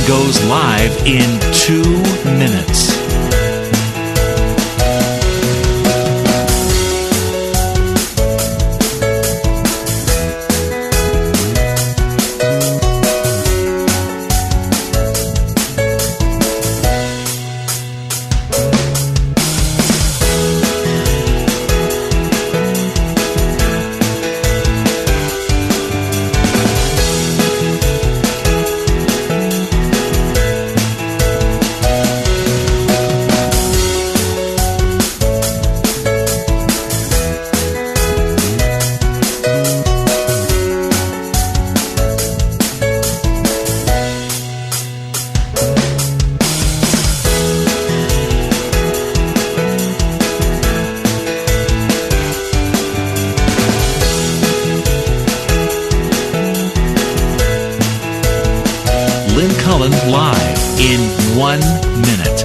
goes live in 2 minutes. Lynn Cullen live in 1 minute.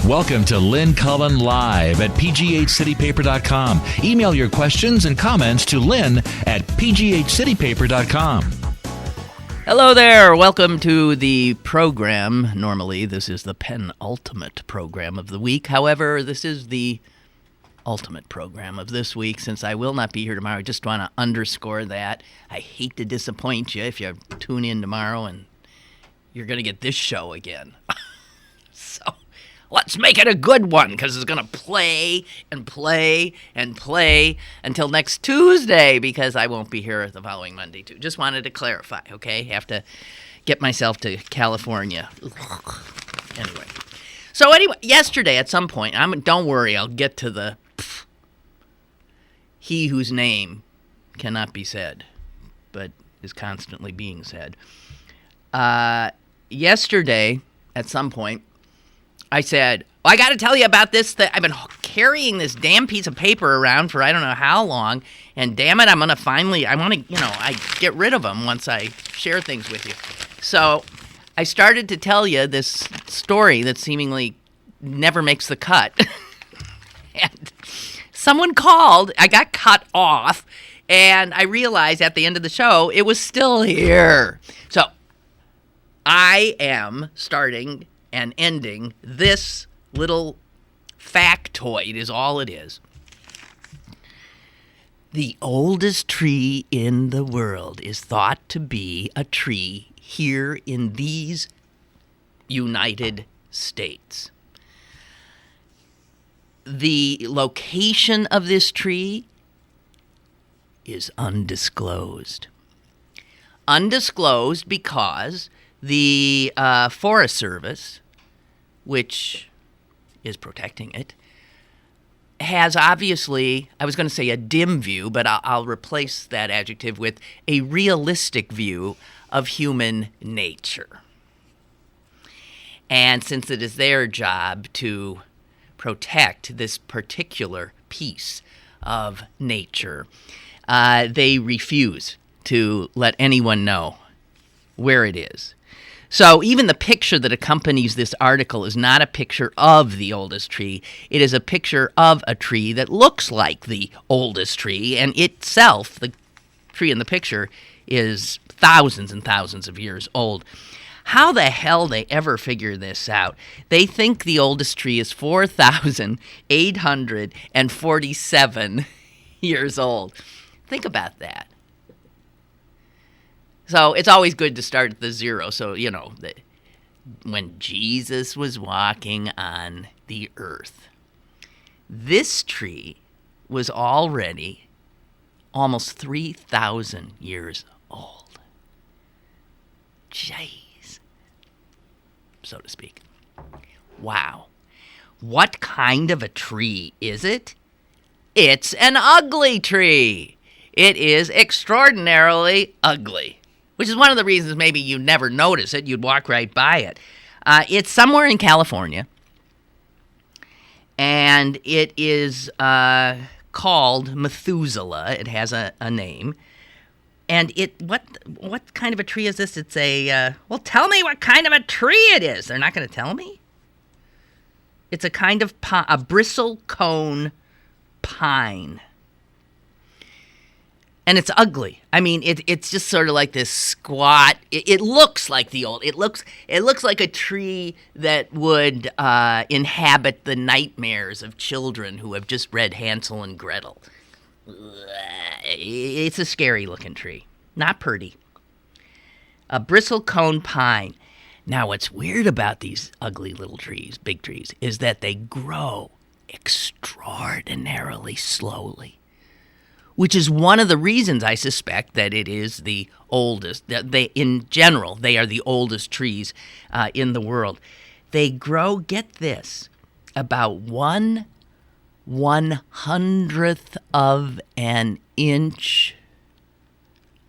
Welcome to Lynn Cullen Live at pghcitypaper.com. Email your questions and comments to Lynn at pghcitypaper.com. Hello there. Welcome to the program. Normally, this is the penultimate program of the week. However, this is the ultimate program of this week since I will not be here tomorrow. I just want to underscore that. I hate to disappoint you if you tune in tomorrow and you're going to get this show again. So let's make it a good one because it's going to play and play and play until next Tuesday because I won't be here the following Monday too. Just wanted to clarify, okay? Have to get myself to California. Anyway. So anyway, yesterday at some point, don't worry, I'll get to the he whose name cannot be said, but is constantly being said. Yesterday, at some point, I said, I got to tell you about this. I've been carrying this damn piece of paper around for I don't know how long, and damn it, I want to, I get rid of them once I share things with you. So I started to tell you this story that seemingly never makes the cut. And someone called, I got cut off, and I realized at the end of the show it was still here. So I am starting and ending this little factoid is all it is. The oldest tree in the world is thought to be a tree here in these United States. The location of this tree is undisclosed. Undisclosed because the Forest Service, which is protecting it, has obviously, I was going to say a dim view, but I'll replace that adjective with a realistic view of human nature. And since it is their job to protect this particular piece of nature, they refuse to let anyone know where it is. So even the picture that accompanies this article is not a picture of the oldest tree. It is a picture of a tree that looks like the oldest tree, and itself, the tree in the picture, is thousands and thousands of years old. How the hell they ever figure this out? They think the oldest tree is 4,847 years old. Think about that. So it's always good to start at the zero. So, when Jesus was walking on the earth, This tree was already almost 3,000 years old. Jeez. So to speak. Wow. What kind of a tree is it? It's an ugly tree. It is extraordinarily ugly, which is one of the reasons maybe you never notice it. You'd walk right by it. It's somewhere in California, and it is called Methuselah. It has a name. And what kind of a tree is this? It's well, tell me what kind of a tree it is. They're not going to tell me? It's a kind of a bristlecone pine. And it's ugly. I mean, it's just sort of like this squat. It looks like the old. It looks like a tree that would inhabit the nightmares of children who have just read Hansel and Gretel. It's a scary looking tree. Not pretty. A bristlecone pine. Now, what's weird about these ugly little trees, big trees, is that they grow extraordinarily slowly, which is one of the reasons I suspect that it is the oldest. In general, they are the oldest trees in the world. They grow, get this, about 1/100th of an inch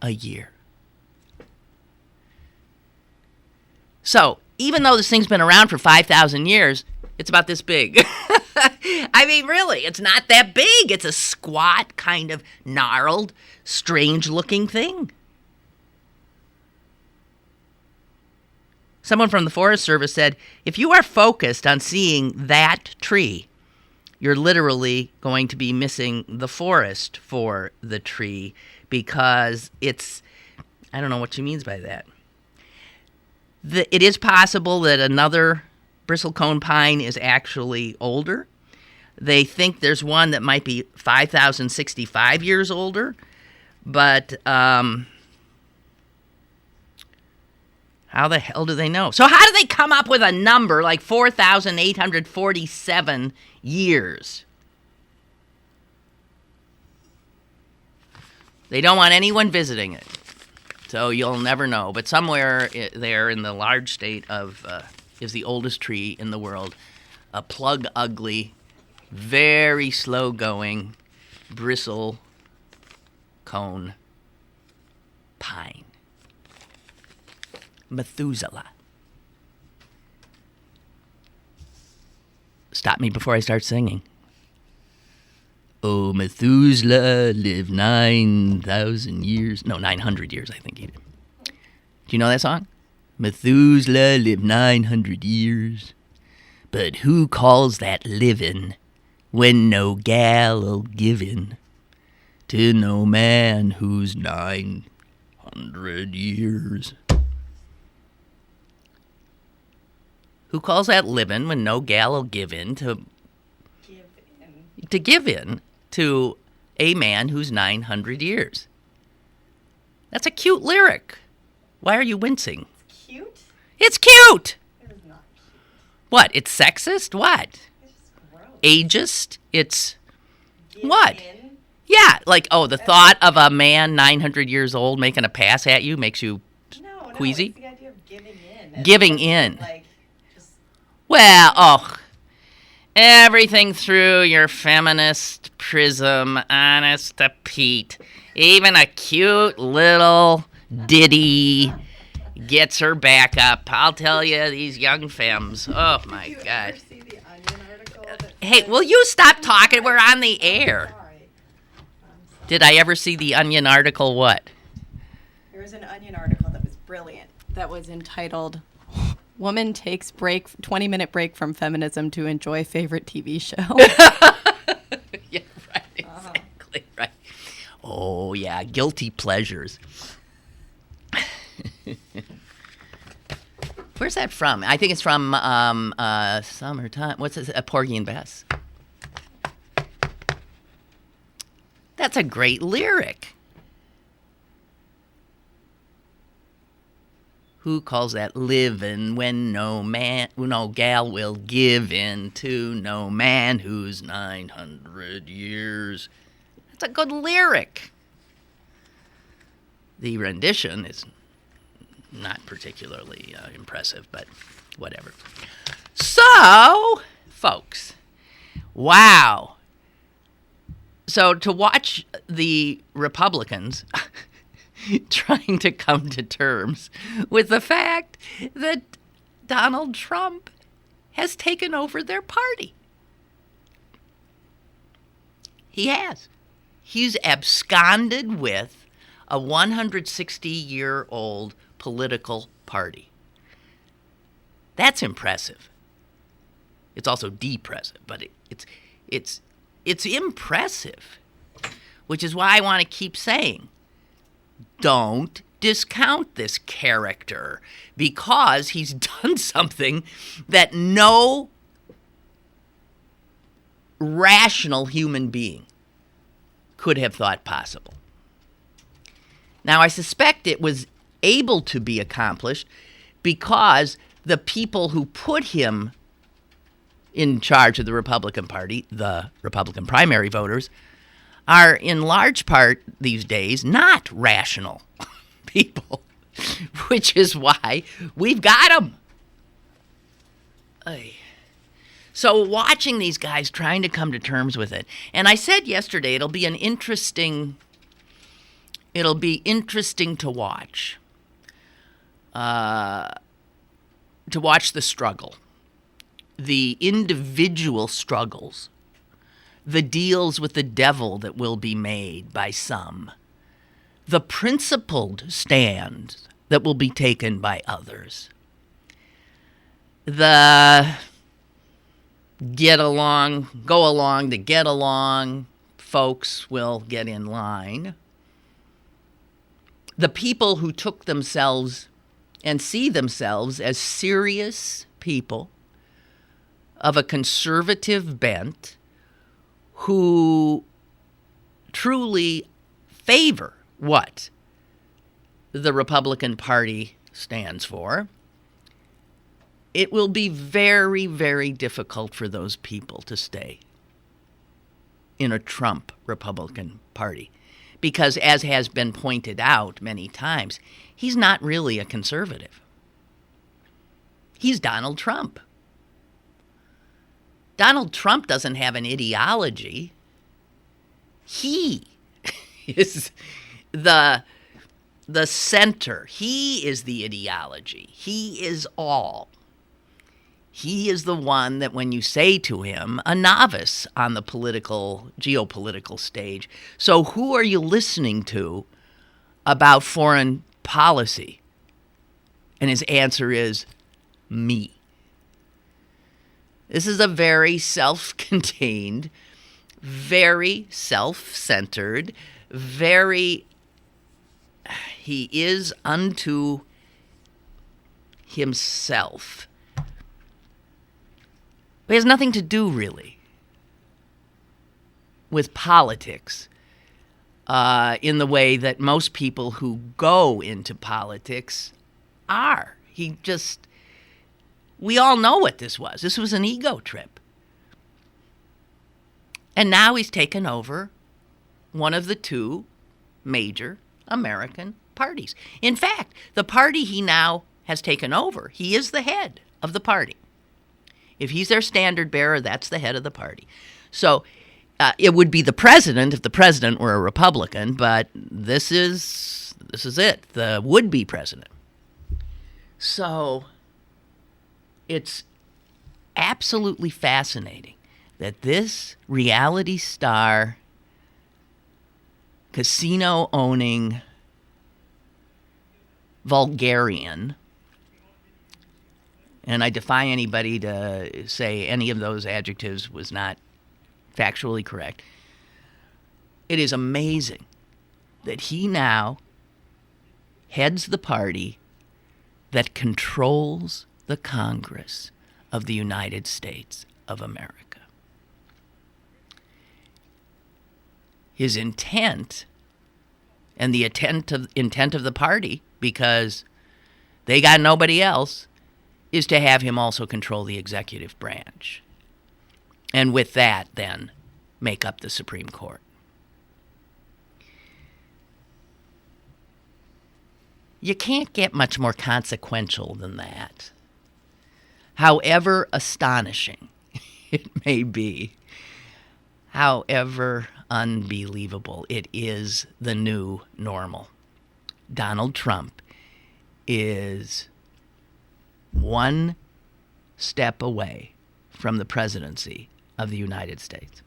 a year. So, even though this thing's been around for 5,000 years, it's about this big. I mean, really, it's not that big. It's a squat, kind of gnarled, strange-looking thing. Someone from the Forest Service said, if you are focused on seeing that tree, you're literally going to be missing the forest for the tree because it's, I don't know what she means by that. It is possible that another bristlecone pine is actually older. They think there's one that might be 5,065 years older, but how the hell do they know? So how do they come up with a number like 4,847 years? They don't want anyone visiting it. So you'll never know. But somewhere there in the large state of is the oldest tree in the world, a plug ugly, very slow going, bristle cone pine. Methuselah. Stop me before I start singing. Oh, Methuselah lived 9,000 years. No, 900 years, I think he did. Do you know that song? Methuselah lived 900 years. But who calls that living when no gal'll give in to no man who's 900 years? Who calls that living when no gal'll give in to give in to a man who's 900 years? That's a cute lyric. Why are you wincing? It's cute? It's cute! It is not cute. What? It's sexist? What? It's just gross. Ageist? It's Give what? in. Yeah, like, oh, the thought of a man 900 years old making a pass at you makes you No, queasy? it's the idea of giving in. Giving in. Like, just, Well, oh, everything through your feminist prism, honest to Pete. Even a cute little ditty gets her back up. I'll tell you, these young femmes. Oh, my did you God. ever see the Onion article that Hey, said- will you stop talking? We're on the air. Sorry. I'm sorry. Did I ever see the Onion article? What? There was an Onion article that was brilliant that was entitled Woman Takes 20-minute break from feminism to enjoy favorite TV show. Yeah, right. Exactly right. Oh, yeah. Guilty pleasures. Where's that from? I think it's from Summertime. What's this? Porgy and Bess. That's a great lyric. Who calls that living when no gal will give in to no man who's 900 years? That's a good lyric. The rendition is not particularly impressive, but whatever. So, folks, wow. So to watch the Republicans trying to come to terms with the fact that Donald Trump has taken over their party. He has. He's absconded with a 160-year-old political party. That's impressive. It's also depressive, but it's impressive, which is why I want to keep saying, don't discount this character, because he's done something that no rational human being could have thought possible. Now, I suspect it was able to be accomplished because the people who put him in charge of the Republican Party, the Republican primary voters, are in large part these days not rational people, which is why we've got them. So watching these guys trying to come to terms with it, and I said yesterday it'll be interesting to watch. To watch the struggle, the individual struggles, the deals with the devil that will be made by some, the principled stands that will be taken by others, the go along to get along folks will get in line. The people who took themselves and see themselves as serious people of a conservative bent who truly favor what the Republican Party stands for, it will be very, very difficult for those people to stay in a Trump Republican Party. Because, as has been pointed out many times, he's not really a conservative. He's Donald Trump. Donald Trump doesn't have an ideology. He is the center. He is the ideology. He is all. He is the one that when you say to him, a novice on the geopolitical stage, so who are you listening to about foreign policy? And his answer is, me. This is a very self-contained, very self-centered, he is unto himself. But it has nothing to do, really, with politics in the way that most people who go into politics are. We all know what this was. This was an ego trip. And now he's taken over one of the two major American parties. In fact, the party he now has taken over, he is the head of the party. If he's their standard bearer, that's the head of the party. So it would be the president if the president were a Republican, but this is it, the would-be president. So it's absolutely fascinating that this reality star, casino-owning vulgarian, and I defy anybody to say any of those adjectives was not factually correct. It is amazing that he now heads the party that controls the Congress of the United States of America. His intent, and the intent of the party, because they got nobody else, is to have him also control the executive branch. And with that, then, make up the Supreme Court. You can't get much more consequential than that. However astonishing it may be, however unbelievable, it is the new normal. Donald Trump is one step away from the presidency of the United States.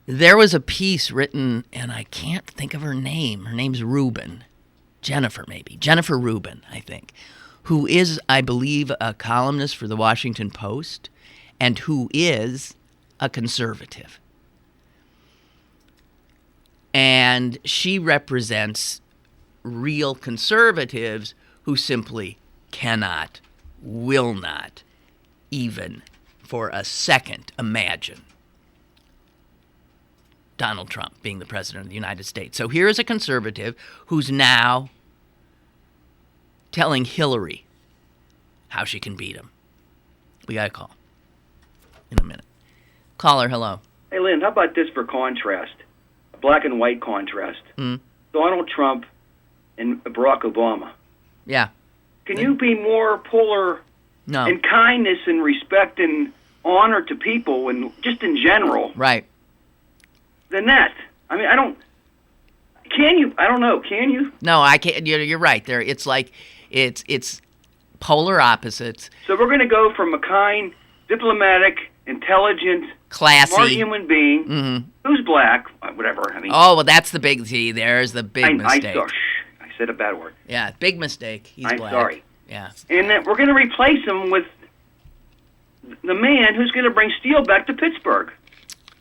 There was a piece written, and I can't think of her name. Her name's Rubin. Jennifer Rubin, I think, who is, I believe, a columnist for the Washington Post and who is a conservative. And she represents real conservatives who simply cannot, will not, even for a second imagine Donald Trump being the president of the United States. So here is a conservative who's now telling Hillary how she can beat him. We got a call in a minute. Caller, hello. Hey, Lynn, how about this for contrast? A black and white contrast. Donald Trump and Barack Obama. Yeah. Can you be more polar No. in kindness and respect and honor to people and just in general Right. than that? I mean, can you? I don't know. Can you? No, I can't. You're right. There, it's like it's polar opposites. So we're going to go from a kind, diplomatic, intelligent, Classy. smart human being who's black, whatever. I mean, Oh, well, that's the big. See, there's the big mistake. I said a bad word. Yeah, big mistake. He's I'm black. sorry. Yeah. And then we're going to replace him with the man who's going to bring steel back to Pittsburgh.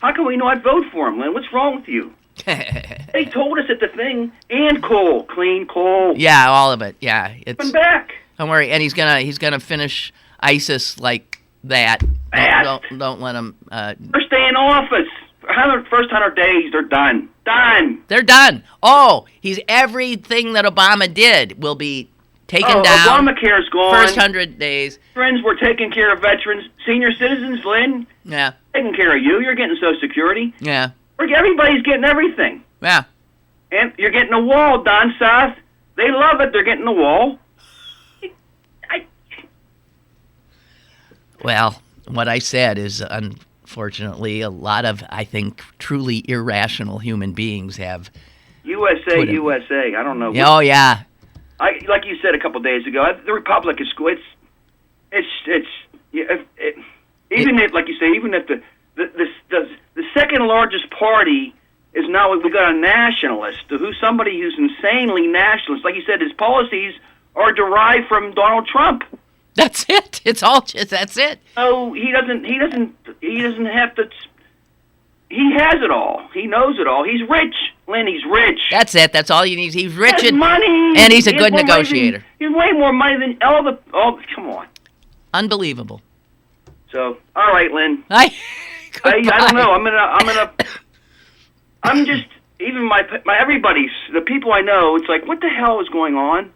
How can we not vote for him, Lynn? What's wrong with you? They told us at the thing, and coal, clean coal. Yeah, all of it. Yeah, it's. Come back. Don't worry, and he's gonna finish ISIS like that. Fast. Don't let him. They're staying in office. First 100 days, they're done. Done. They're done. Oh, he's everything that Obama did will be taken down. Obamacare's gone. First 100 days. Friends, we're taking care of veterans, senior citizens, Lynn. Yeah. Taking care of you. You're getting Social Security. Yeah. Everybody's getting everything. Yeah. And you're getting a wall down south. They love it. They're getting a wall. Well, what I said is, unfortunately, a lot of, I think, truly irrational human beings have. USA. I don't know. Oh, yeah. Like you said a couple days ago, the Republican school. Even if the second largest party is now, we got a nationalist somebody who's insanely nationalist. Like you said, his policies are derived from Donald Trump. That's it. It's all just, that's it. So he doesn't have to. He has it all. He knows it all. He's rich, Lynn. He's rich. That's it. That's all you need. He's rich and money, and he's a good negotiator. He's way more money than all the. Oh, come on. Unbelievable. So, all right, Lynn. I don't know. I'm just even my everybody's the people I know. It's like, what the hell is going on?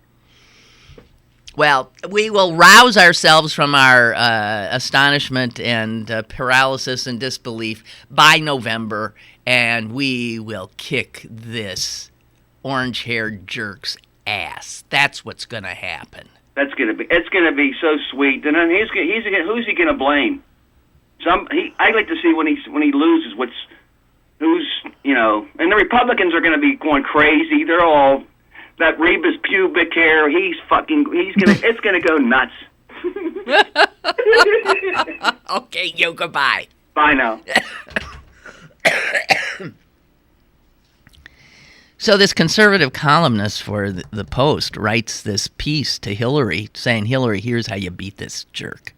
Well, we will rouse ourselves from our astonishment and paralysis and disbelief by November, and we will kick this orange-haired jerk's ass. That's what's going to happen. It's gonna be so sweet. And then who's he gonna blame? I like to see when he loses and the Republicans are gonna be going crazy. They're all. That Reba's pubic hair, it's gonna go nuts. Okay, goodbye. Bye now. So this conservative columnist for the Post writes this piece to Hillary saying, Hillary, here's how you beat this jerk.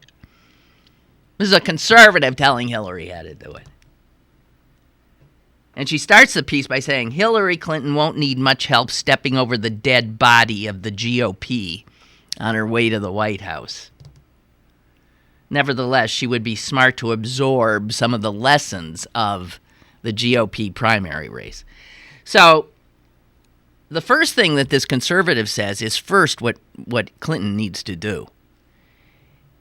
This is a conservative telling Hillary how to do it. And she starts the piece by saying, Hillary Clinton won't need much help stepping over the dead body of the GOP on her way to the White House. Nevertheless, she would be smart to absorb some of the lessons of the GOP primary race. So the first thing that this conservative says is first what Clinton needs to do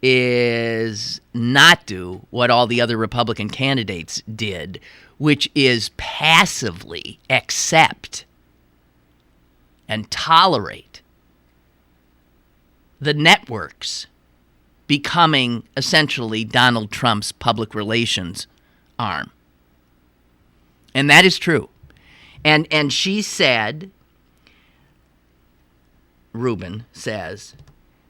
is not do what all the other Republican candidates did, which is passively accept and tolerate the networks becoming essentially Donald Trump's public relations arm. And that is true. And she said, Rubin says,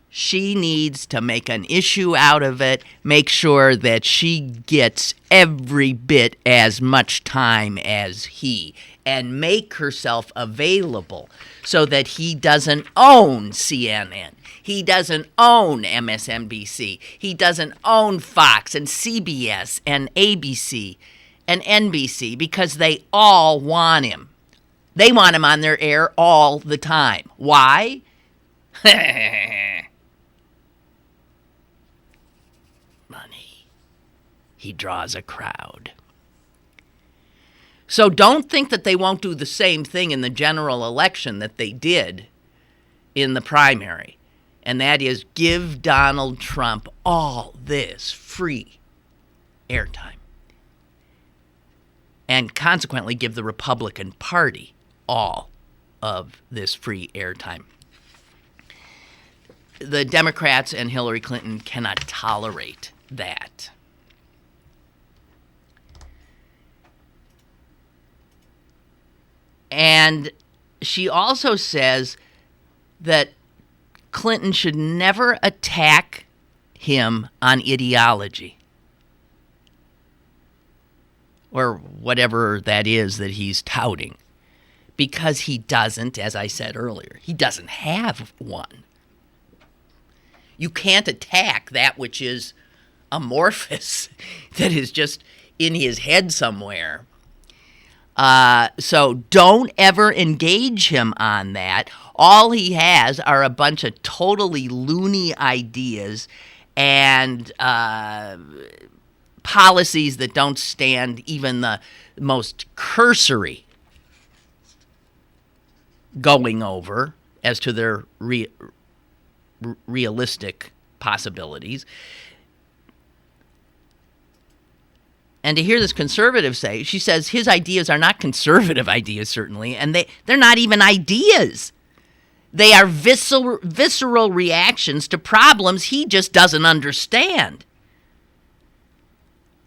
she needs to make an issue out of it, make sure that she gets every bit as much time as he, and make herself available so that he doesn't own CNN. He doesn't own MSNBC. He doesn't own Fox and CBS and ABC and NBC because they all want him. They want him on their air all the time. Why? Money. He draws a crowd. So don't think that they won't do the same thing in the general election that they did in the primary. And that is give Donald Trump all this free airtime. And consequently give the Republican Party all of this free airtime. The Democrats and Hillary Clinton cannot tolerate that. And she also says that Clinton should never attack him on ideology, or whatever that is that he's touting, because he doesn't, as I said earlier, he doesn't have one. You can't attack that which is amorphous, that is just in his head somewhere. So don't ever engage him on that. All he has are a bunch of totally loony ideas and policies that don't stand even the most cursory going over as to their realistic possibilities. And to hear this conservative say, she says his ideas are not conservative ideas, certainly, and they're not even ideas. They are visceral reactions to problems he just doesn't understand.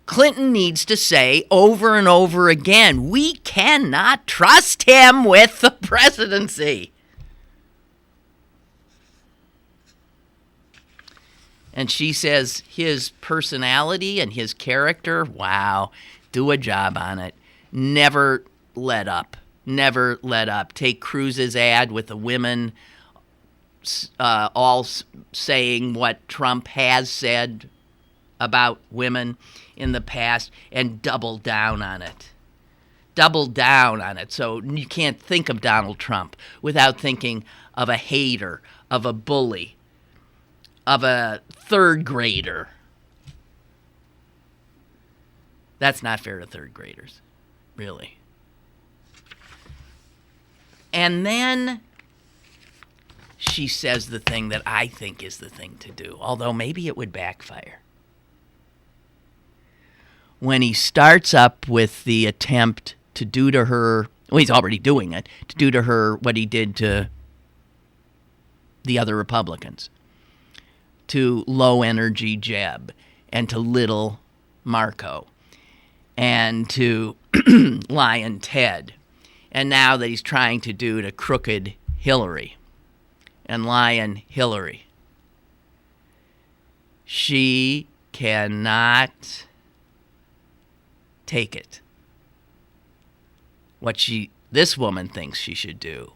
Clinton needs to say over and over again, we cannot trust him with the presidency. And she says his personality and his character, wow, do a job on it. Never let up. Never let up. Take Cruz's ad with the women all saying what Trump has said about women in the past and double down on it. Double down on it. So you can't think of Donald Trump without thinking of a hater, of a bully, of a third grader. That's not fair to third graders, really. And then she says the thing that I think is the thing to do, although maybe it would backfire. When he starts up with the attempt to do to her, well, he's already doing it, to do to her what he did to the other Republicans, to low-energy Jeb, and to little Marco, and to Lion Ted, and now that he's trying to do to crooked Hillary and Lion Hillary. She cannot take it. What this woman thinks she should do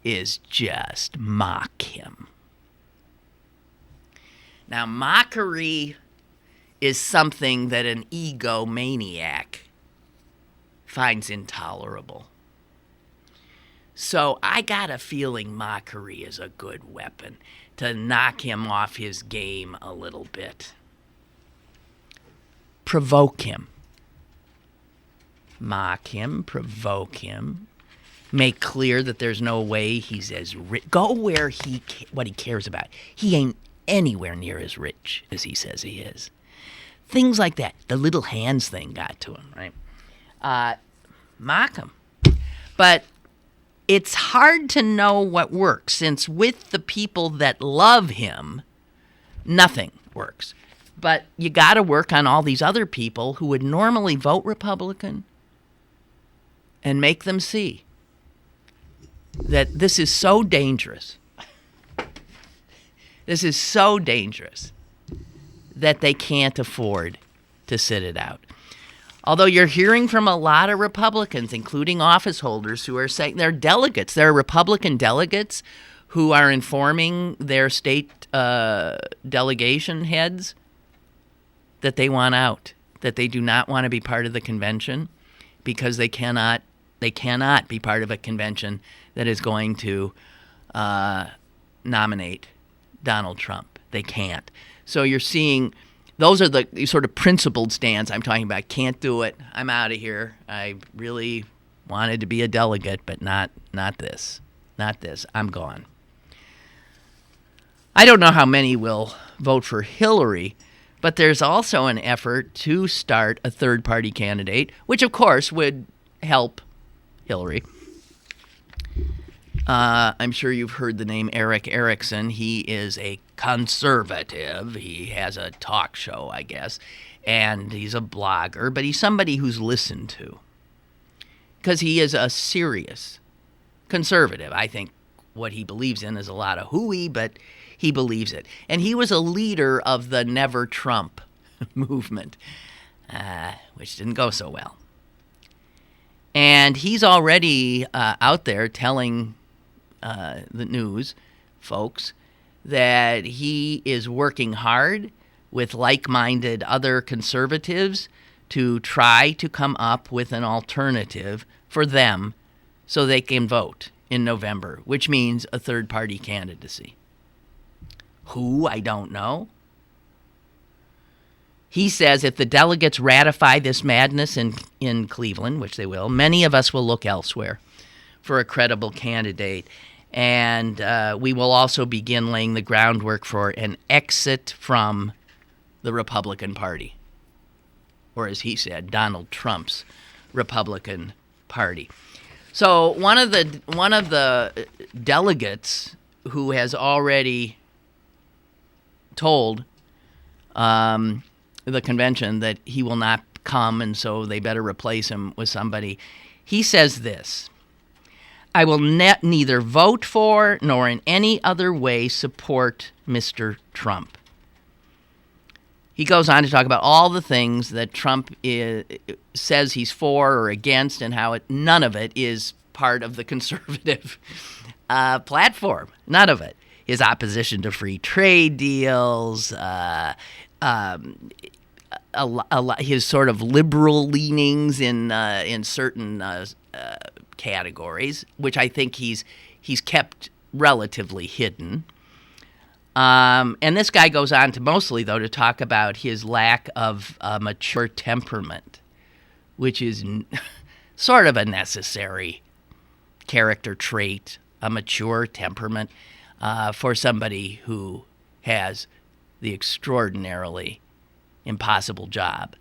is just mock him. Now, mockery is something that an egomaniac finds intolerable. So I got a feeling mockery is a good weapon to knock him off his game a little bit. Provoke him. Mock him, provoke him, make clear that there's no way he's as rich. Go where what he cares about. He ain't anywhere near as rich as he says he is. Things like that. The little hands thing got to him, right? Mock him. But it's hard to know what works, since with the people that love him, nothing works. But you got to work on all these other people who would normally vote Republican and make them see that this is so dangerous. This is so dangerous that they can't afford to sit it out. Although you're hearing from a lot of Republicans, including office holders, who are saying they're delegates. There are Republican delegates who are informing their state delegation heads that they want out, that they do not want to be part of the convention because they cannot be part of a convention that is going to nominate Donald Trump. They can't. So you're seeing, those are the sort of principled stands I'm talking about. Can't do it. I'm out of here. I really wanted to be a delegate, but not this. Not this. I'm gone. I don't know how many will vote for Hillary, but there's also an effort to start a third-party candidate, which, of course, would help Hillary. I'm sure you've heard the name Eric Erickson. He is a conservative. He has a talk show, I guess, and he's a blogger, but he's somebody who's listened to because he is a serious conservative. I think what he believes in is a lot of hooey, but he believes it. And he was a leader of the Never Trump movement, which didn't go so well. And he's already out there telling the news folks that he is working hard with like-minded other conservatives to try to come up with an alternative for them so they can vote in November, which means a third-party candidacy. Who? I don't know. He says if the delegates ratify this madness in Cleveland, which they will, many of us will look elsewhere for a credible candidate. And we will also begin laying the groundwork for an exit from the Republican Party. Or as he said, Donald Trump's Republican Party. So one of the delegates who has already told the convention that he will not come, and so they better replace him with somebody. He says this: I will neither vote for nor in any other way support Mr. Trump. He goes on to talk about all the things that Trump says he's for or against, and how none of it is part of the conservative platform. None of it. His opposition to free trade deals, his sort of liberal leanings in certain categories, which I think he's kept relatively hidden. And this guy goes on to mostly, though, to talk about his lack of mature temperament, which is sort of a necessary character trait, a mature temperament, for somebody who has the extraordinarily impossible job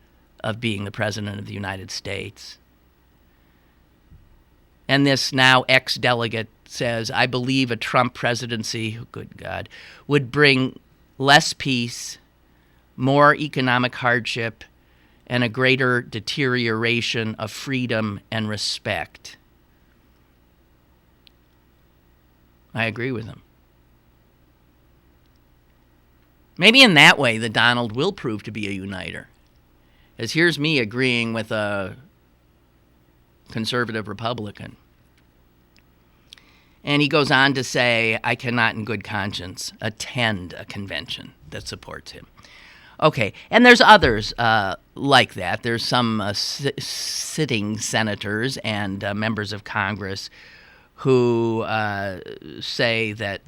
of being the President of the United States. And this now ex-delegate says, I believe a Trump presidency, good God, would bring less peace, more economic hardship, and a greater deterioration of freedom and respect. I agree with him. Maybe in that way, the Donald will prove to be a uniter. As here's me agreeing with a conservative Republican. And he goes on to say, I cannot in good conscience attend a convention that supports him. Okay, and there's others like that. There's some sitting senators and members of Congress who say that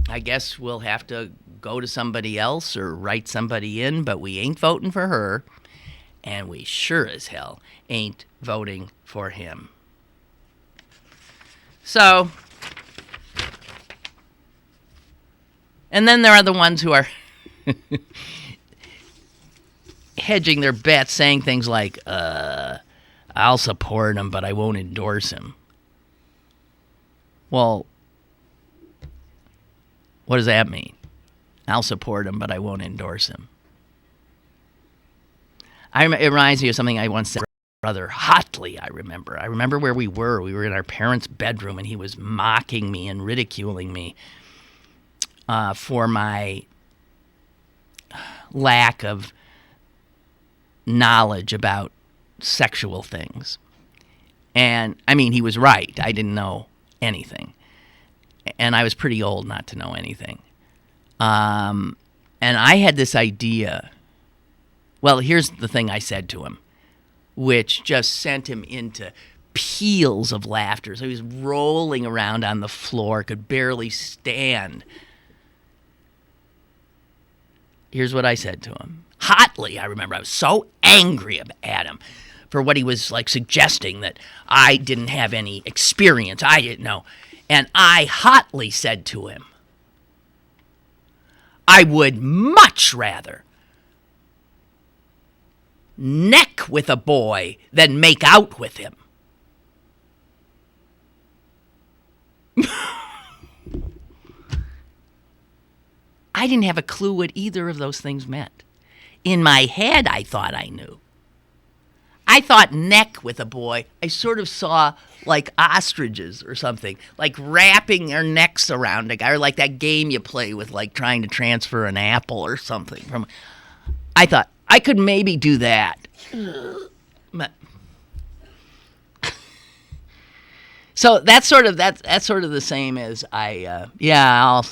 I guess we'll have to go to somebody else or write somebody in, but we ain't voting for her, and we sure as hell ain't voting for him. So, and then there are the ones who are hedging their bets, saying things like, I'll support him, but I won't endorse him. Well, what does that mean? I'll support him, but I won't endorse him. It reminds me of something I once said rather hotly, I remember. I remember where we were. We were in our parents' bedroom, and he was mocking me and ridiculing me for my lack of knowledge about sexual things. And, I mean, he was right. I didn't know anything. And I was pretty old not to know anything. And I had this idea. Well, here's the thing I said to him, which just sent him into peals of laughter. So he was rolling around on the floor, could barely stand. Here's what I said to him. Hotly, I remember. I was so angry at him for what he was like suggesting, that I didn't have any experience. I didn't know. And I hotly said to him, I would much rather neck with a boy than make out with him. I didn't have a clue what either of those things meant. In my head, I thought I knew. I thought neck with a boy, I sort of saw like ostriches or something, like wrapping their necks around a guy, or like that game you play with, like trying to transfer an apple or something. I thought I could maybe do that. But, so that's sort of the same as I'll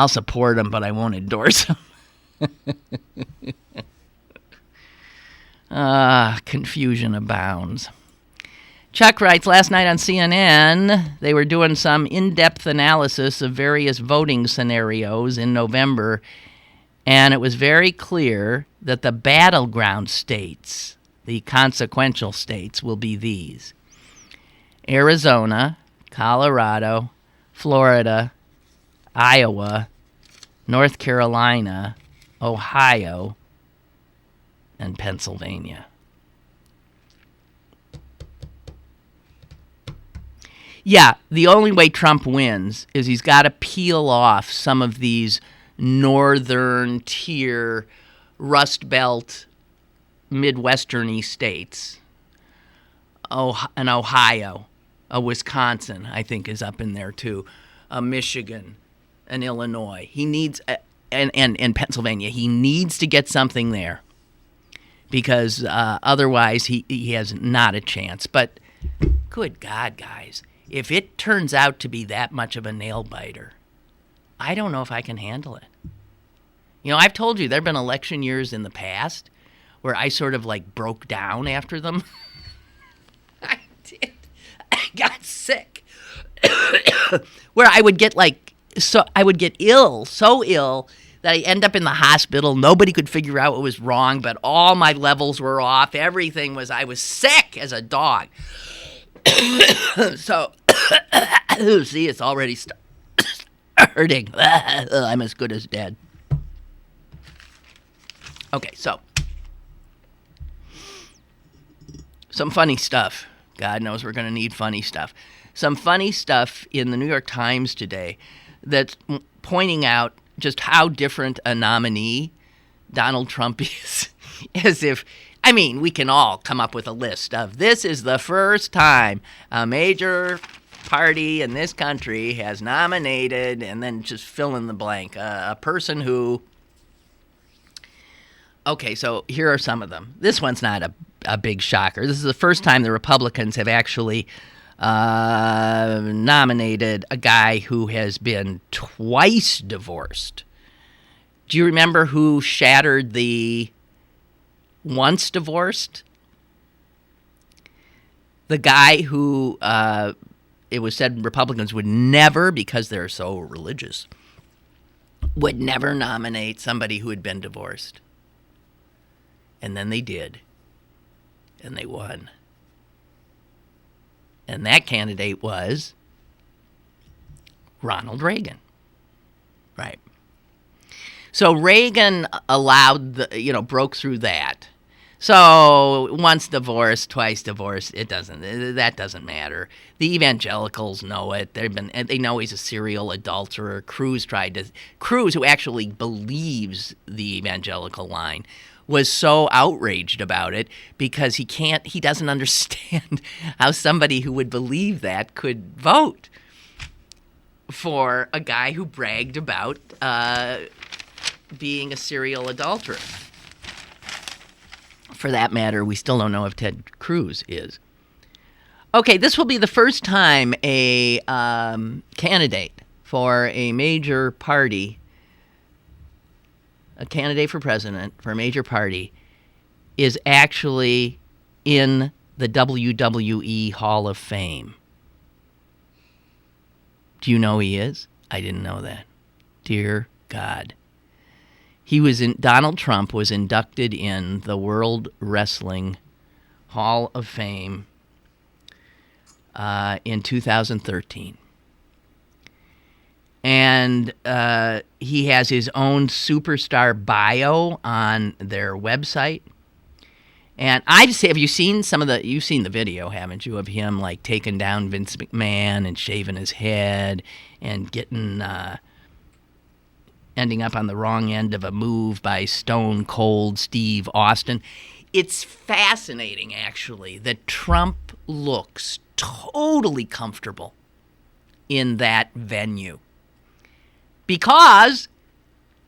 support him, but I won't endorse him. Confusion abounds. Chuck writes, last night on CNN, they were doing some in-depth analysis of various voting scenarios in November, and it was very clear that the battleground states, the consequential states, will be these: Arizona, Colorado, Florida, Iowa, North Carolina, Ohio, and Pennsylvania. Yeah, the only way Trump wins is he's got to peel off some of these northern tier, Rust Belt, Midwestern-y states. An Ohio, a Wisconsin, I think, is up in there too. A Michigan, an Illinois. He needs, and Pennsylvania. He needs to get something there, because otherwise he has not a chance. But good God, guys, if it turns out to be that much of a nail biter, I don't know if I can handle it. You know, I've told you there have been election years in the past where I sort of like broke down after them. I did. I got sick. Where I would get ill, so ill that I end up in the hospital. Nobody could figure out what was wrong, but all my levels were off. Everything was, I was sick as a dog. So, see, it's already starting. I'm as good as dead. Okay, so, some funny stuff. God knows we're going to need funny stuff. Some funny stuff in the New York Times today that's pointing out just how different a nominee Donald Trump is. As if, I mean, we can all come up with a list of, this is the first time a major party in this country has nominated, and then just fill in the blank, a person who... Okay, so here are some of them. This one's not a big shocker. This is the first time the Republicans have actually nominated a guy who has been twice divorced. Do you remember who shattered the once divorced? The guy who it was said Republicans would never, because they're so religious, would never nominate somebody who had been divorced. And then they did. And they won. And that candidate was Ronald Reagan. Right. So Reagan broke through that. So once divorced, twice divorced, that doesn't matter. The evangelicals know it. They know he's a serial adulterer. Cruz, who actually believes the evangelical line, was so outraged about it because he doesn't understand how somebody who would believe that could vote for a guy who bragged about being a serial adulterer. For that matter, we still don't know if Ted Cruz is. Okay, this will be the first time a candidate for a major party, a candidate for president for a major party, is actually in the WWE Hall of Fame. Do you know he is? I didn't know that. Dear God. Donald Trump was inducted in the World Wrestling Hall of Fame in 2013. And he has his own superstar bio on their website. And I just say, you've seen the video, haven't you, of him like taking down Vince McMahon and shaving his head and ending up on the wrong end of a move by Stone Cold Steve Austin. It's fascinating, actually, that Trump looks totally comfortable in that venue because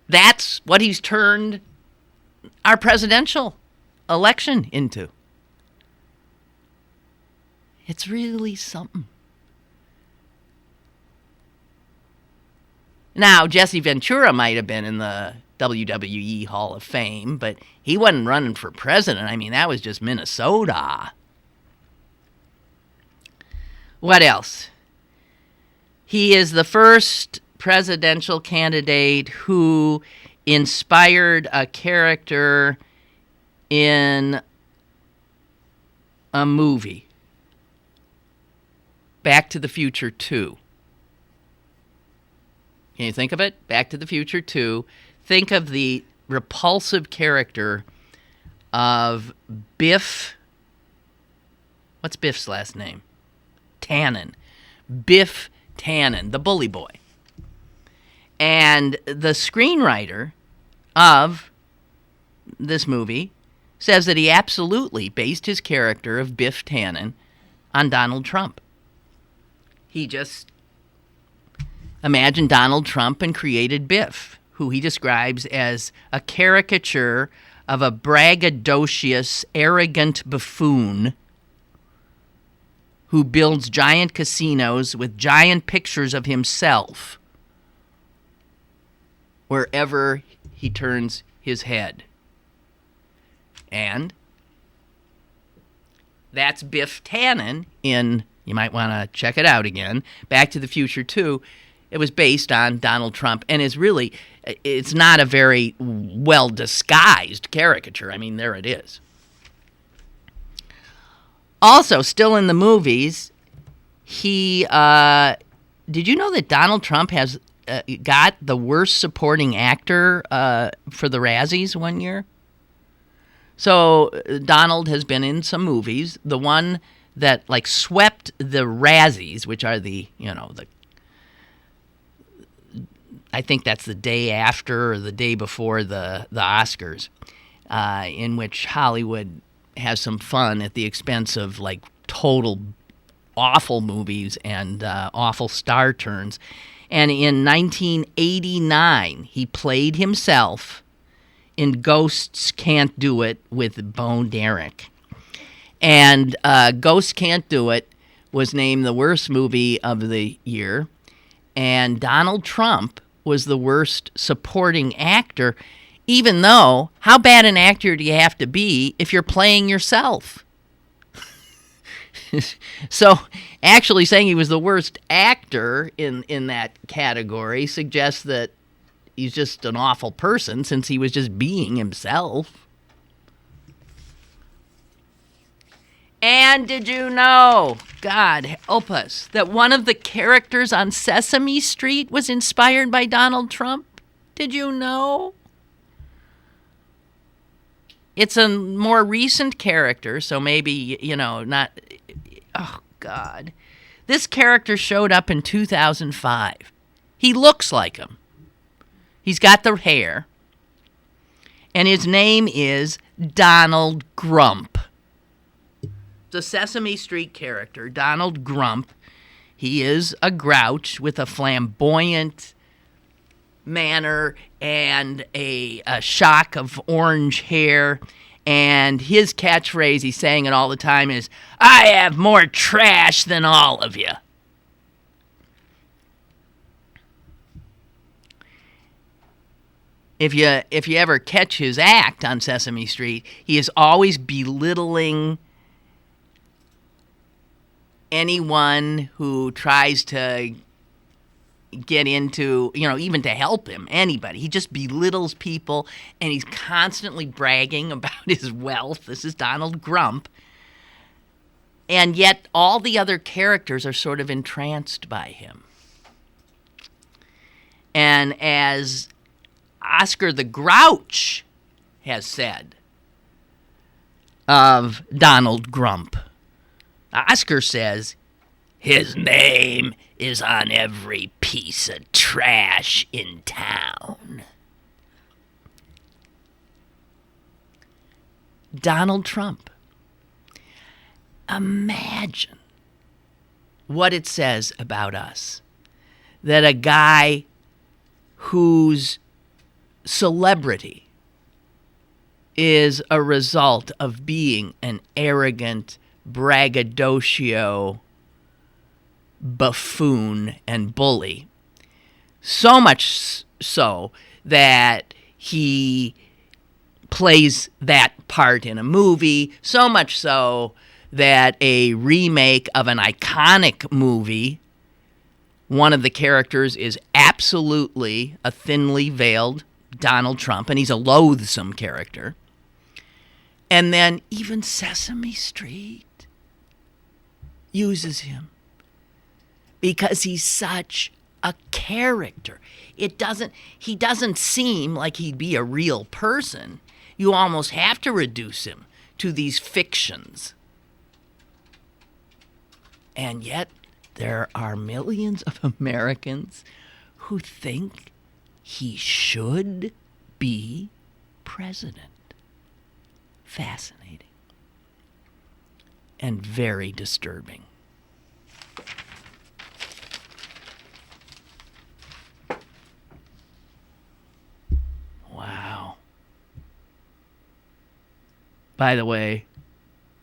that's what he's turned our presidential election into. It's really something. Now, Jesse Ventura might have been in the WWE Hall of Fame, but he wasn't running for president. I mean, that was just Minnesota. What else? He is the first presidential candidate who inspired a character in a movie, Back to the Future 2. Can you think of it? Back to the Future 2. Think of the repulsive character of Biff. What's Biff's last name? Tannen. Biff Tannen, the bully boy. And the screenwriter of this movie says that he absolutely based his character of Biff Tannen on Donald Trump. He just imagined Donald Trump and created Biff, who he describes as a caricature of a braggadocious, arrogant buffoon who builds giant casinos with giant pictures of himself wherever he turns his head. And that's Biff Tannen in, you might want to check it out again, Back to the Future 2. It was based on Donald Trump and it's not a very well-disguised caricature. I mean, there it is. Also, still in the movies, did you know that Donald Trump has got the worst supporting actor for the Razzies one year? So Donald has been in some movies. The one that swept the Razzies, which are I think that's the day after or the day before the Oscars, in which Hollywood has some fun at the expense of total awful movies and awful star turns. And in 1989, he played himself in Ghosts Can't Do It with Bo Derek. And Ghosts Can't Do It was named the worst movie of the year. And Donald Trump was the worst supporting actor, even though, how bad an actor do you have to be if you're playing yourself? So actually saying he was the worst actor in that category suggests that he's just an awful person since he was just being himself. And did you know, God help us, that one of the characters on Sesame Street was inspired by Donald Trump? Did you know? It's a more recent character, so maybe, not... Oh, God. This character showed up in 2005. He looks like him. He's got the hair. And his name is Donald Grump. The Sesame Street character, Donald Grump. He is a grouch with a flamboyant manner and a shock of orange hair. And his catchphrase, he's saying it all the time, is, "I have more trash than all of you." If you ever catch his act on Sesame Street, he is always belittling anyone who tries to get into, even to help him, anybody. He just belittles people, and he's constantly bragging about his wealth. This is Donald Grump. And yet all the other characters are sort of entranced by him. And as Oscar the Grouch has said of Donald Grump, Oscar says, "His name is on every piece of trash in town." Donald Trump. Imagine what it says about us that a guy whose celebrity is a result of being an arrogant, braggadocio buffoon and bully, so much so that he plays that part in a movie, so much so that a remake of an iconic movie, one of the characters is absolutely a thinly veiled Donald Trump, and he's a loathsome character. And then even Sesame Street uses him because he's such a character. He doesn't seem like he'd be a real person. You almost have to reduce him to these fictions. And yet there are millions of Americans who think he should be president. Fascinating. And very disturbing. Wow. By the way,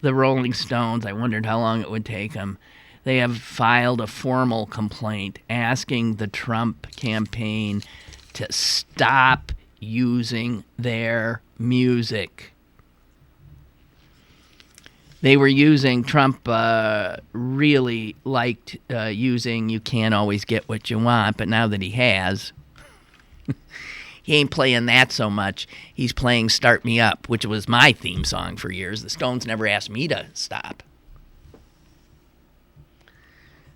the Rolling Stones, I wondered how long it would take them. They have filed a formal complaint asking the Trump campaign to stop using their music. They were using, Trump really liked using "You Can't Always Get What You Want," but now that he has, he ain't playing that so much. He's playing "Start Me Up," which was my theme song for years. The Stones never asked me to stop.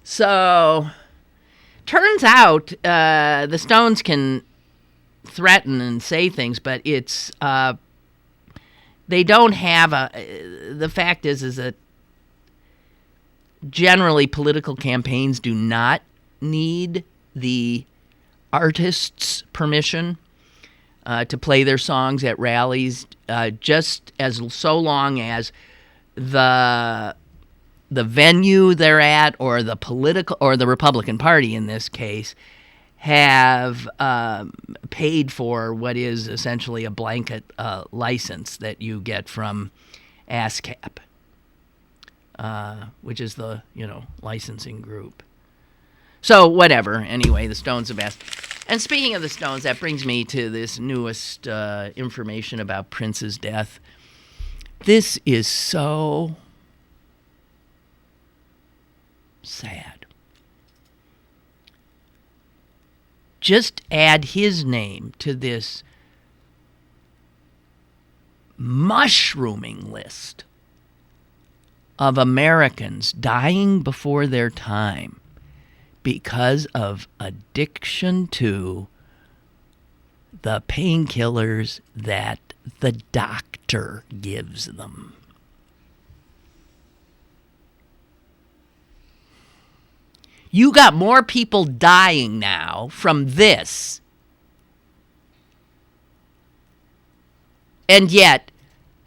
So, turns out the Stones can threaten and say things, but it's they don't have the fact is that generally political campaigns do not need the artist's permission to play their songs at rallies, just as so long as the venue they're at, or the political, or the Republican Party in this case, have paid for what is essentially a blanket license that you get from ASCAP, which is the licensing group. So whatever. Anyway, the Stones have asked. And speaking of the Stones, that brings me to this newest information about Prince's death. This is so sad. Just add his name to this mushrooming list of Americans dying before their time because of addiction to the painkillers that the doctor gives them. You got more people dying now from this, and yet,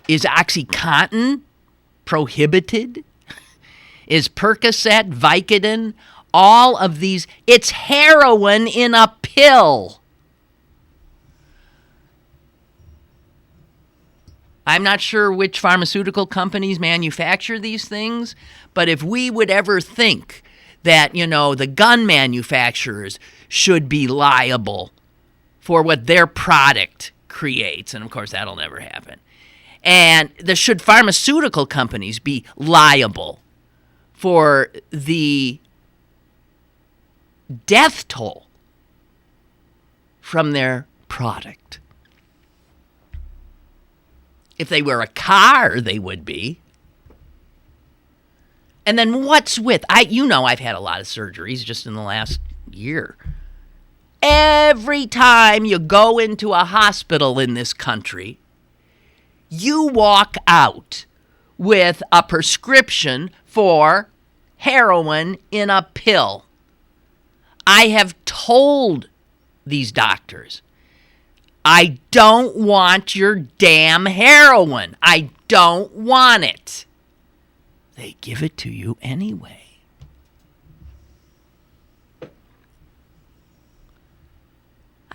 is OxyContin prohibited? Is Percocet, Vicodin, all of these? It's heroin in a pill. I'm not sure which pharmaceutical companies manufacture these things, but if we would ever think that, the gun manufacturers should be liable for what their product creates, and of course that'll never happen. And should pharmaceutical companies be liable for the death toll from their product? If they were a car, they would be. And then what's with, I've had a lot of surgeries just in the last year. Every time you go into a hospital in this country, you walk out with a prescription for heroin in a pill. I have told these doctors, I don't want your damn heroin. I don't want it. They give it to you anyway.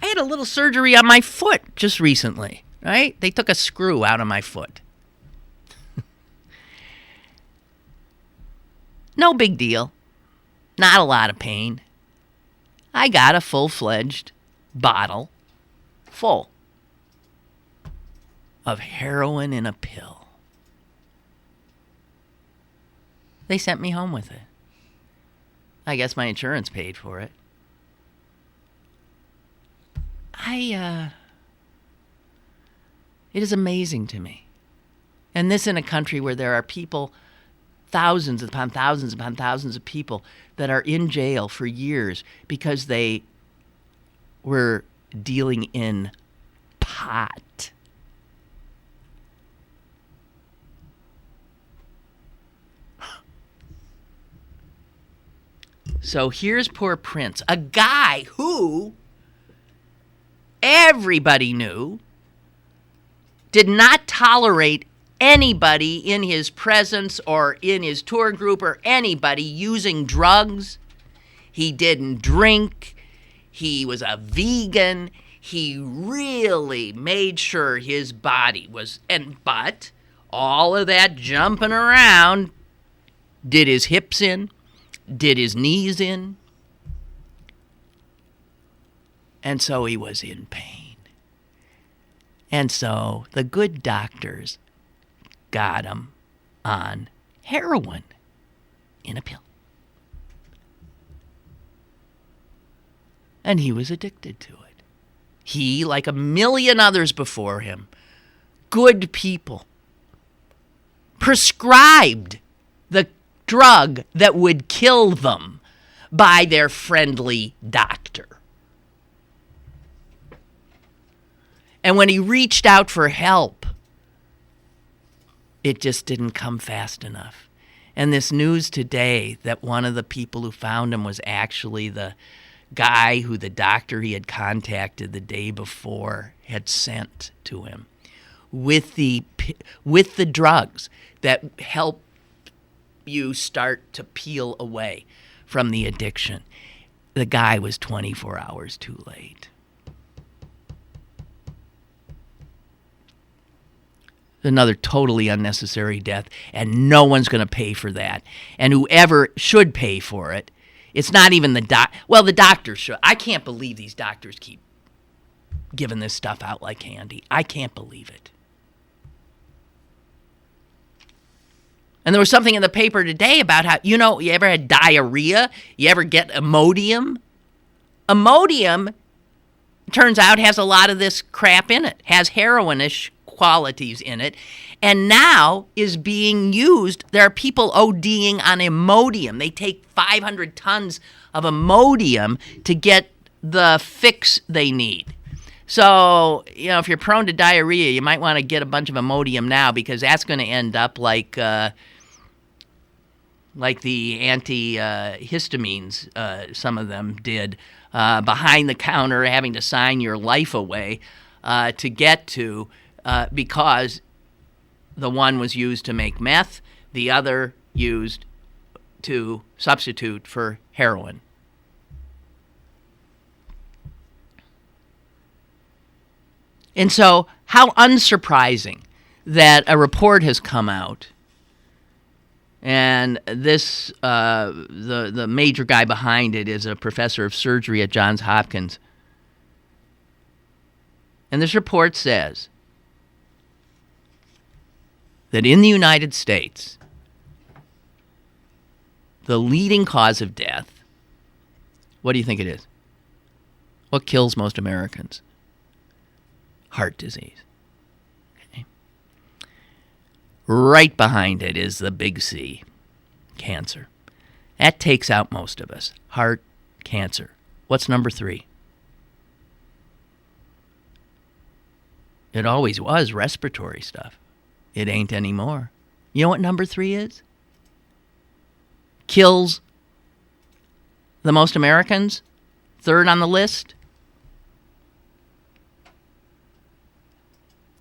I had a little surgery on my foot just recently, right? They took a screw out of my foot. No big deal. Not a lot of pain. I got a full-fledged bottle full of heroin in a pill. They sent me home with it. I guess my insurance paid for it. It is amazing to me. And this in a country where there are people, thousands upon thousands upon thousands of people that are in jail for years because they were dealing in pot. So here's poor Prince, a guy who everybody knew did not tolerate anybody in his presence or in his tour group or anybody using drugs. He didn't drink. He was a vegan. He really made sure his body was, but all of that jumping around did his hips in, did his knees in, and so he was in pain. And so the good doctors got him on heroin in a pill. And he was addicted to it. He, like a million others before him, good people, prescribed the drug that would kill them by their friendly doctor. And when he reached out for help, it just didn't come fast enough. And this news today that one of the people who found him was actually the guy who the doctor he had contacted the day before had sent to him with the drugs that help you start to peel away from the addiction. The guy was 24 hours too late. Another totally unnecessary death, and no one's going to pay for that. And whoever should pay for it, it's not even the the doctors should. I can't believe these doctors keep giving this stuff out like candy. I can't believe it. And there was something in the paper today about how, you ever had diarrhea? You ever get Imodium? Imodium, turns out, has a lot of this crap in it. Has heroinish qualities in it, and now is being used. There are people ODing on Imodium. They take 500 tons of Imodium to get the fix they need. So, if you're prone to diarrhea, you might want to get a bunch of Imodium now, because that's going to end up like the antihistamines, some of them did, behind the counter, having to sign your life away to get to, because the one was used to make meth, the other used to substitute for heroin. And so, how unsurprising that a report has come out, and this, the major guy behind it is a professor of surgery at Johns Hopkins. And this report says that in the United States, the leading cause of death, what do you think it is? What kills most Americans? Heart disease. Okay. Right behind it is the big C, cancer. That takes out most of us. Heart, cancer. What's number 3? It always was respiratory stuff. It ain't anymore. You know what number 3 is? Kills the most Americans? Third on the list?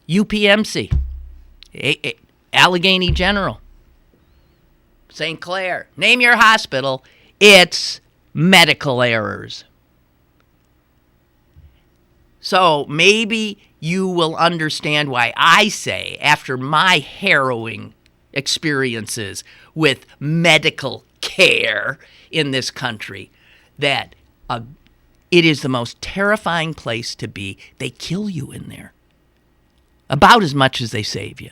UPMC, Allegheny General, St. Clair. Name your hospital. It's medical errors. So maybe you will understand why I say, after my harrowing experiences with medical care in this country, that it is the most terrifying place to be. They kill you in there. About as much as they save you.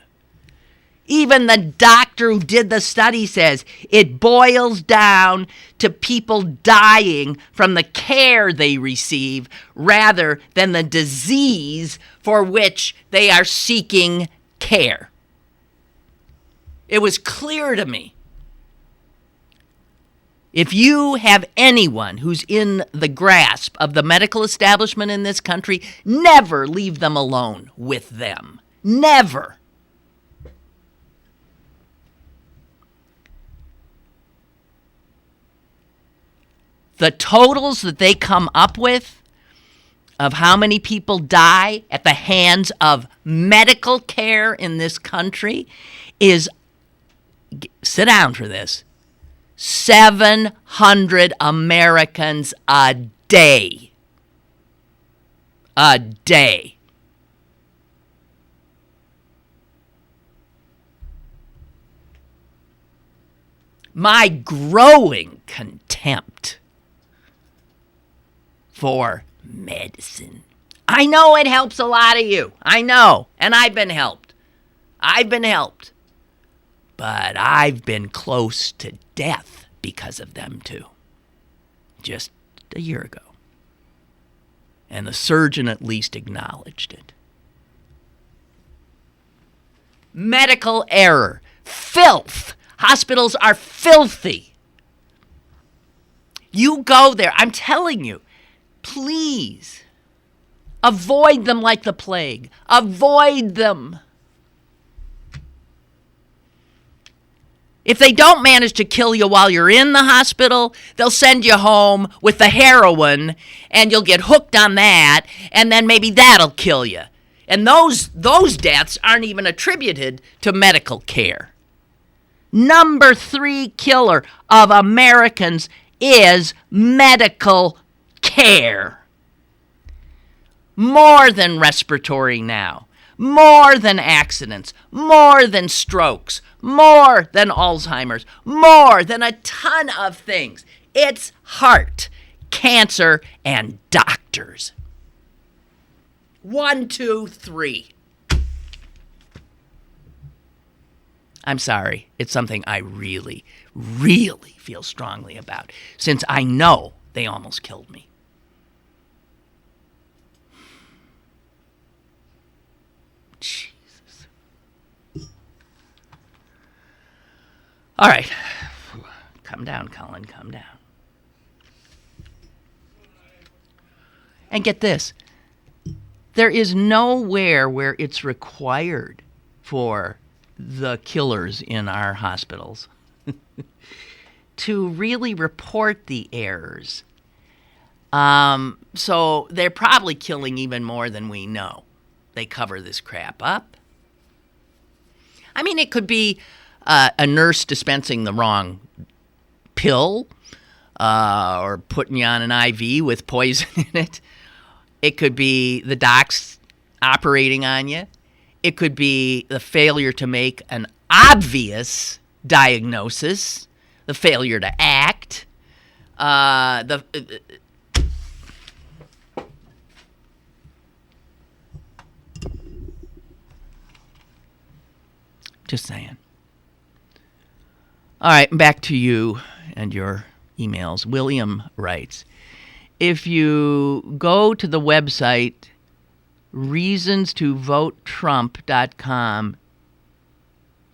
Even the doctor who did the study says it boils down to people dying from the care they receive rather than the disease for which they are seeking care. It was clear to me. If you have anyone who's in the grasp of the medical establishment in this country, never leave them alone with them. Never. The totals that they come up with of how many people die at the hands of medical care in this country is, sit down for this, 700 Americans a day. A day. My growing contempt for medicine. I know it helps a lot of you. I know. And I've been helped. But I've been close to death because of them too. Just a year ago. And the surgeon at least acknowledged it. Medical error. Filth. Hospitals are filthy. You go there. I'm telling you. Please. Avoid them like the plague. Avoid them. If they don't manage to kill you while you're in the hospital, they'll send you home with the heroin, and you'll get hooked on that, and then maybe that'll kill you. And those deaths aren't even attributed to medical care. Number 3 killer of Americans is medical care. More than respiratory now. More than accidents, more than strokes, more than Alzheimer's, more than a ton of things. It's heart, cancer, and doctors. 1, 2, 3. I'm sorry. It's something I really, really feel strongly about, since I know they almost killed me. Jesus. All right. Calm down, Colin. Calm down. And get this. There is nowhere where it's required for the killers in our hospitals to really report the errors. So they're probably killing even more than we know. They cover this crap up. I mean, it could be a nurse dispensing the wrong pill or putting you on an IV with poison in it. It could be the docs operating on you. It could be the failure to make an obvious diagnosis, the failure to act, just saying. All right, back to you and your emails. William writes, if you go to the website reasonstovotetrump.com,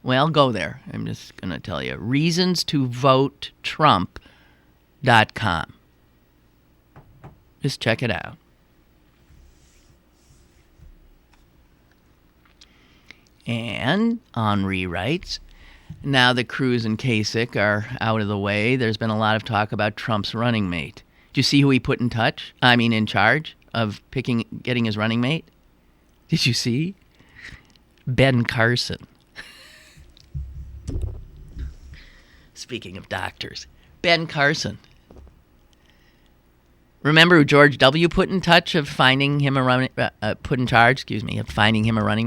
well, go there. I'm just going to tell you. reasonstovotetrump.com. Just check it out. And Henri writes, now that Cruz and Kasich are out of the way, there's been a lot of talk about Trump's running mate. Did you see who he put in charge of getting his running mate? Did you see? Ben Carson. Speaking of doctors, Ben Carson. Remember who George W. put in charge of finding him a running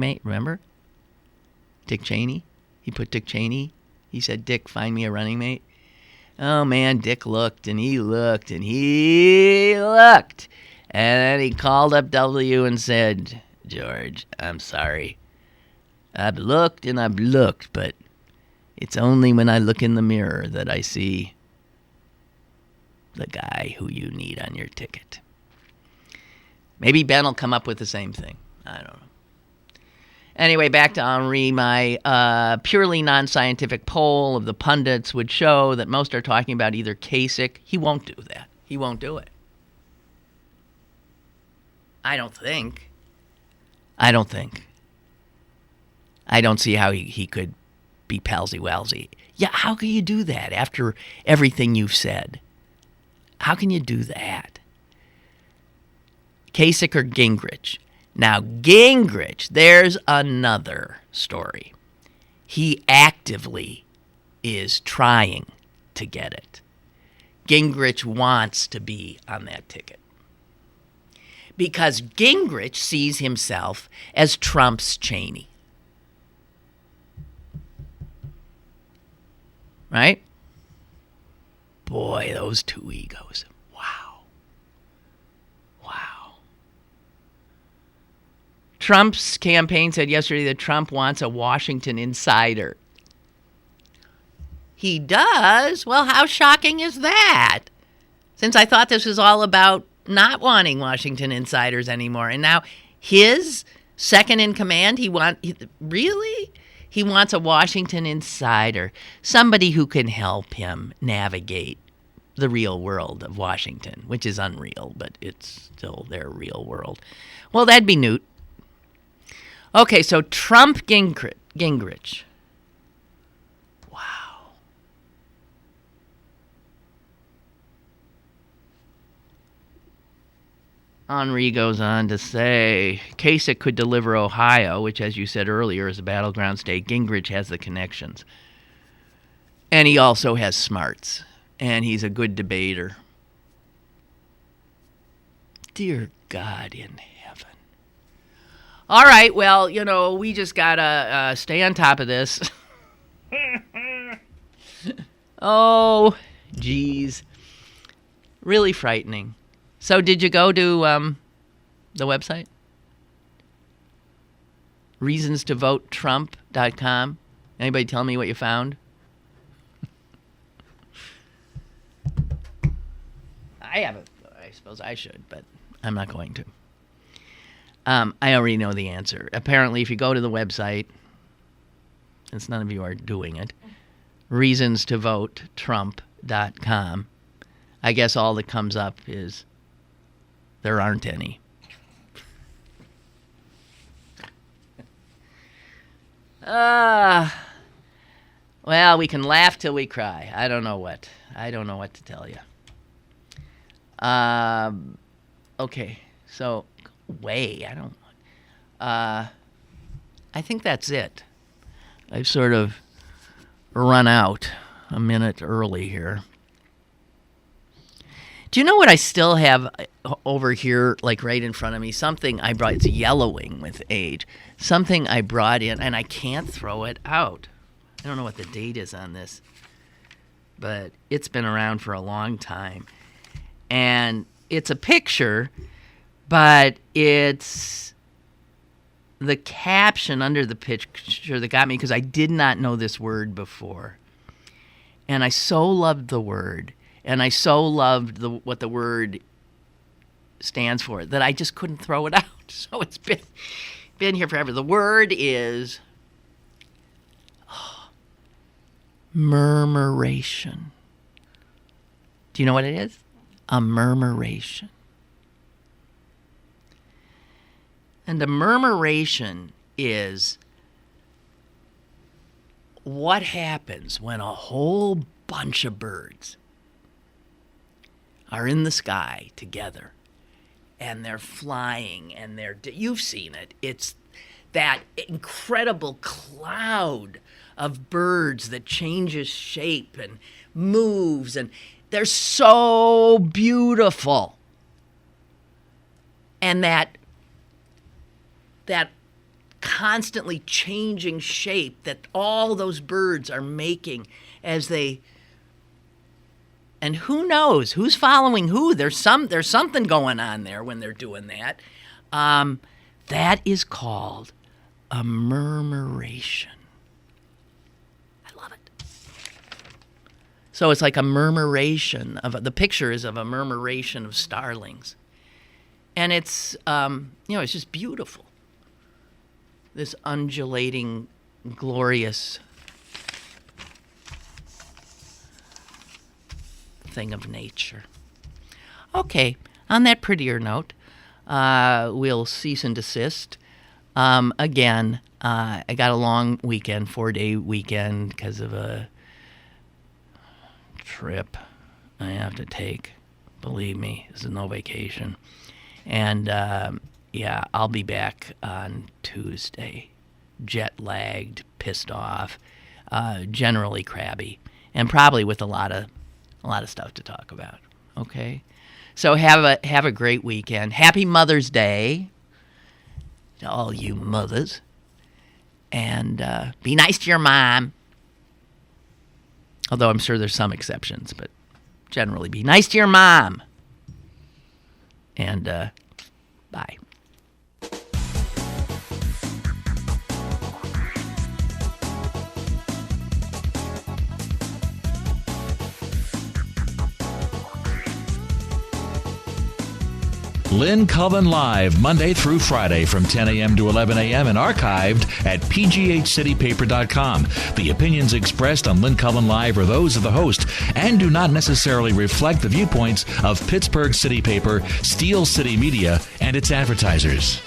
mate? Remember? Dick Cheney. He put Dick Cheney. He said, Dick, find me a running mate. Oh, man, Dick looked, and he looked, and he looked. And then he called up W and said, George, I'm sorry. I've looked and I've looked, but it's only when I look in the mirror that I see the guy who you need on your ticket. Maybe Ben will come up with the same thing. I don't know. Anyway, back to Henri. My purely non-scientific poll of the pundits would show that most are talking about either Kasich. He won't do that. He won't do it. I don't think. I don't see how he could be palsy-walsy. Yeah, how can you do that after everything you've said? How can you do that? Kasich or Gingrich? Now, Gingrich, there's another story. He actively is trying to get it. Gingrich wants to be on that ticket. Because Gingrich sees himself as Trump's Cheney. Right? Boy, those two egos. Wow. Trump's campaign said yesterday that Trump wants a Washington insider. He does? Well, how shocking is that? Since I thought this was all about not wanting Washington insiders anymore. And now his second in command, he wants a Washington insider. Somebody who can help him navigate the real world of Washington, which is unreal, but it's still their real world. Well, that'd be Newt. Okay, so Trump Gingrich. Wow. Henri goes on to say, Kasich could deliver Ohio, which, as you said earlier, is a battleground state. Gingrich has the connections. And he also has smarts. And he's a good debater. Dear God in heaven. All right, well, we just got to stay on top of this. Oh, geez. Really frightening. So did you go to the website? reasonstovotetrump.com. Anybody tell me what you found? I haven't. I suppose I should, but I'm not going to. I already know the answer. Apparently, if you go to the website, since none of you are doing it, reasonstovotetrump.com, I guess all that comes up is there aren't any. Well, we can laugh till we cry. I don't know what to tell you. Okay, so I think that's it. I've sort of run out a minute early here. Do you know what I still have over here, like right in front of me? Something I brought, it's yellowing with age. Something I brought in, and I can't throw it out. I don't know what the date is on this, but it's been around for a long time. And it's a picture, but it's the caption under the picture that got me, because I did not know this word before. And I so loved the word, and I so loved what the word stands for, that I just couldn't throw it out. So it's been here forever. The word is murmuration. Do you know what it is? A murmuration. And a murmuration is what happens when a whole bunch of birds are in the sky together and they're flying and you've seen it. It's that incredible cloud of birds that changes shape and moves, and they're so beautiful. And that constantly changing shape that all those birds are making as they, and who knows who's following who. There's something going on there when they're doing that. That is called a murmuration. I love it. So it's like a murmuration the picture is of a murmuration of starlings, and it's it's just beautiful. This undulating, glorious thing of nature. Okay, on that prettier note, we'll cease and desist. Again, I got a long weekend, 4-day weekend, because of a trip I have to take. Believe me, this is no vacation. And I'll be back on Tuesday, jet-lagged, pissed off, generally crabby, and probably with a lot of stuff to talk about. Okay, so have a great weekend. Happy Mother's Day to all you mothers, and be nice to your mom. Although I'm sure there's some exceptions, but generally be nice to your mom. And bye. Lynn Cullen Live, Monday through Friday from 10 a.m. to 11 a.m. and archived at pghcitypaper.com. The opinions expressed on Lynn Cullen Live are those of the host and do not necessarily reflect the viewpoints of Pittsburgh City Paper, Steel City Media, and its advertisers.